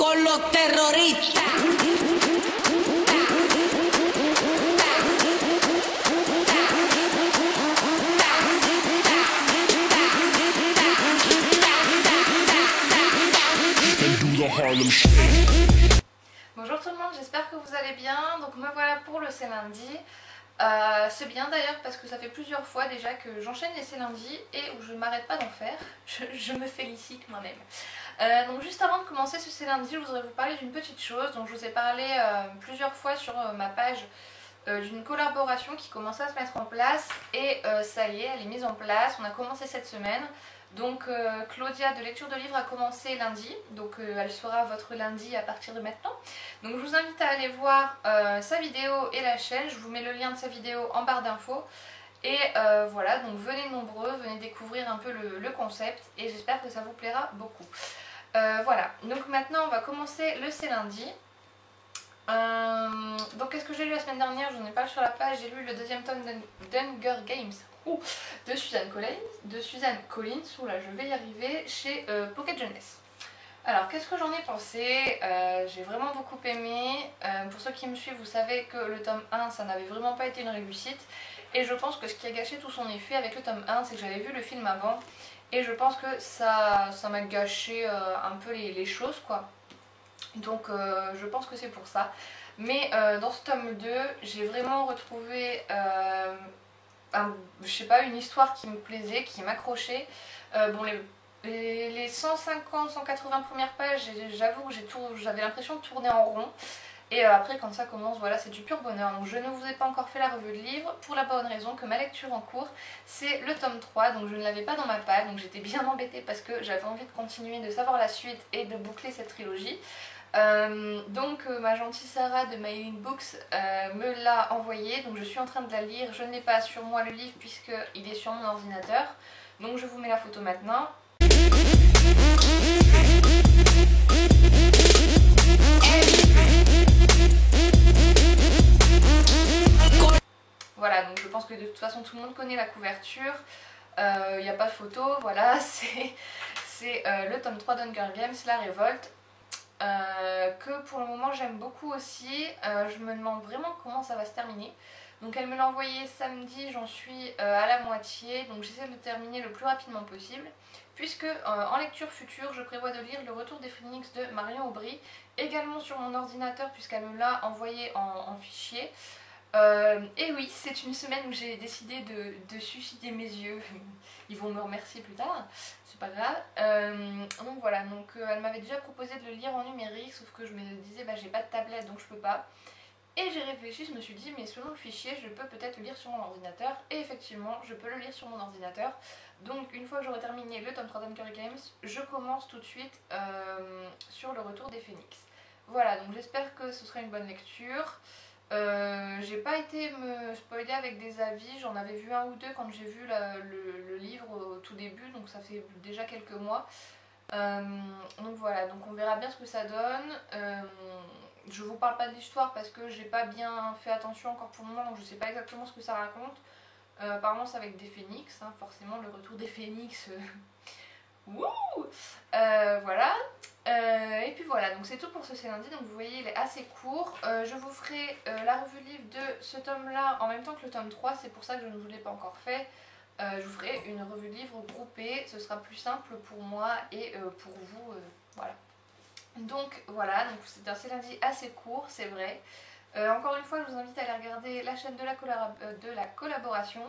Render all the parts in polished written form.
con los terroristas. Bonjour tout le monde, j'espère que vous allez bien. Donc me voilà pour le C'est lundi. C'est bien d'ailleurs parce que ça fait plusieurs fois déjà que j'enchaîne les C'est lundi et où je ne m'arrête pas d'en faire. Je me félicite moi-même. Donc juste avant de commencer ce C'est lundi, je voudrais vous parler d'une petite chose. Donc je vous ai parlé plusieurs fois sur ma page d'une collaboration qui commençait à se mettre en place et ça y est, elle est mise en place. On a commencé cette semaine. Donc Claudia de lecture de livres a commencé lundi, donc elle sera votre lundi à partir de maintenant. Donc je vous invite à aller voir sa vidéo et la chaîne, je vous mets le lien de sa vidéo en barre d'infos. Et voilà, donc venez nombreux, venez découvrir un peu le concept et j'espère que ça vous plaira beaucoup. Voilà, donc maintenant on va commencer le C'est lundi. Donc qu'est-ce que j'ai lu la semaine dernière? Je n'en ai pas sur la page, j'ai lu le deuxième tome d'Hunger Games de Suzanne Collins, oula je vais y arriver, chez Pocket Jeunesse. Alors qu'est-ce que j'en ai pensé? J'ai vraiment beaucoup aimé. Pour ceux qui me suivent, vous savez que le tome 1 ça n'avait vraiment pas été une réussite et je pense que ce qui a gâché tout son effet avec le tome 1 c'est que j'avais vu le film avant et je pense que ça m'a gâché un peu les choses quoi. Donc je pense que c'est pour ça. Mais dans ce tome 2, j'ai vraiment retrouvé je sais pas, une histoire qui me plaisait, qui m'accrochait. Bon, les 150-180 premières pages, j'avoue que j'avais l'impression de tourner en rond. Et après quand ça commence, voilà, c'est du pur bonheur. Donc je ne vous ai pas encore fait la revue de livre pour la bonne raison que ma lecture en cours c'est le tome 3. Donc je ne l'avais pas dans ma page, donc j'étais bien embêtée parce que j'avais envie de continuer, de savoir la suite et de boucler cette trilogie. Donc ma gentille Sarah de My Books me l'a envoyé, donc je suis en train de la lire. Je n'ai pas sur moi le livre puisqu'il est sur mon ordinateur, donc je vous mets la photo maintenant. Voilà, donc je pense que de toute façon tout le monde connaît la couverture, il n'y a pas de photo, voilà, c'est le tome 3 d'Hunger Games, La Révolte. Que pour le moment j'aime beaucoup aussi. Je me demande vraiment comment ça va se terminer. Donc elle me l'a envoyé samedi, j'en suis à la moitié, donc j'essaie de le terminer le plus rapidement possible puisque en lecture future je prévois de lire Le Retour des Phénix de Marion Aubry également sur mon ordinateur puisqu'elle me l'a envoyé en fichier. Et oui, c'est une semaine où j'ai décidé de suicider mes yeux. Ils vont me remercier plus tard, c'est pas grave. Donc voilà, donc elle m'avait déjà proposé de le lire en numérique, sauf que je me disais bah j'ai pas de tablette donc je peux pas. Et j'ai réfléchi, je me suis dit mais selon le fichier je peux peut-être le lire sur mon ordinateur. Et effectivement je peux le lire sur mon ordinateur. Donc une fois que j'aurai terminé le tome 3 d'Hunger Games, je commence tout de suite sur Le Retour des Phénix. Voilà, donc j'espère que ce sera une bonne lecture. J'ai pas été me spoiler avec des avis, j'en avais vu un ou deux quand j'ai vu le livre au tout début, donc ça fait déjà quelques mois. Donc voilà, donc on verra bien ce que ça donne. Je vous parle pas de l'histoire parce que j'ai pas bien fait attention encore pour le moment, donc je sais pas exactement ce que ça raconte. Apparemment c'est avec des phénix, hein, forcément le retour des phénix. Wouh, voilà. Et puis voilà, donc c'est tout pour ce C'est lundi, donc vous voyez il est assez court. Je vous ferai la revue de livre de ce tome là en même temps que le tome 3, c'est pour ça que je ne vous l'ai pas encore fait. Je vous ferai une revue de livre groupée, ce sera plus simple pour moi et pour vous, voilà. Donc voilà, donc c'est un C'est lundi assez court, c'est vrai. Encore une fois je vous invite à aller regarder la chaîne de la collaboration.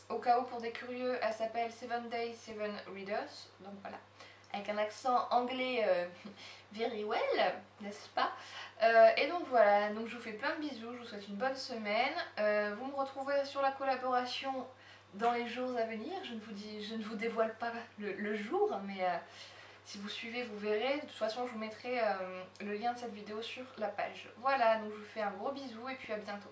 Au cas où pour des curieux, elle s'appelle 7 Days 7 Readers, donc voilà, avec un accent anglais very well, n'est-ce pas? Et donc voilà, donc je vous fais plein de bisous, je vous souhaite une bonne semaine. Vous me retrouverez sur la collaboration dans les jours à venir. Je ne vous dévoile pas le jour, mais si vous suivez vous verrez. De toute façon je vous mettrai le lien de cette vidéo sur la page. Voilà, donc je vous fais un gros bisou et puis à bientôt.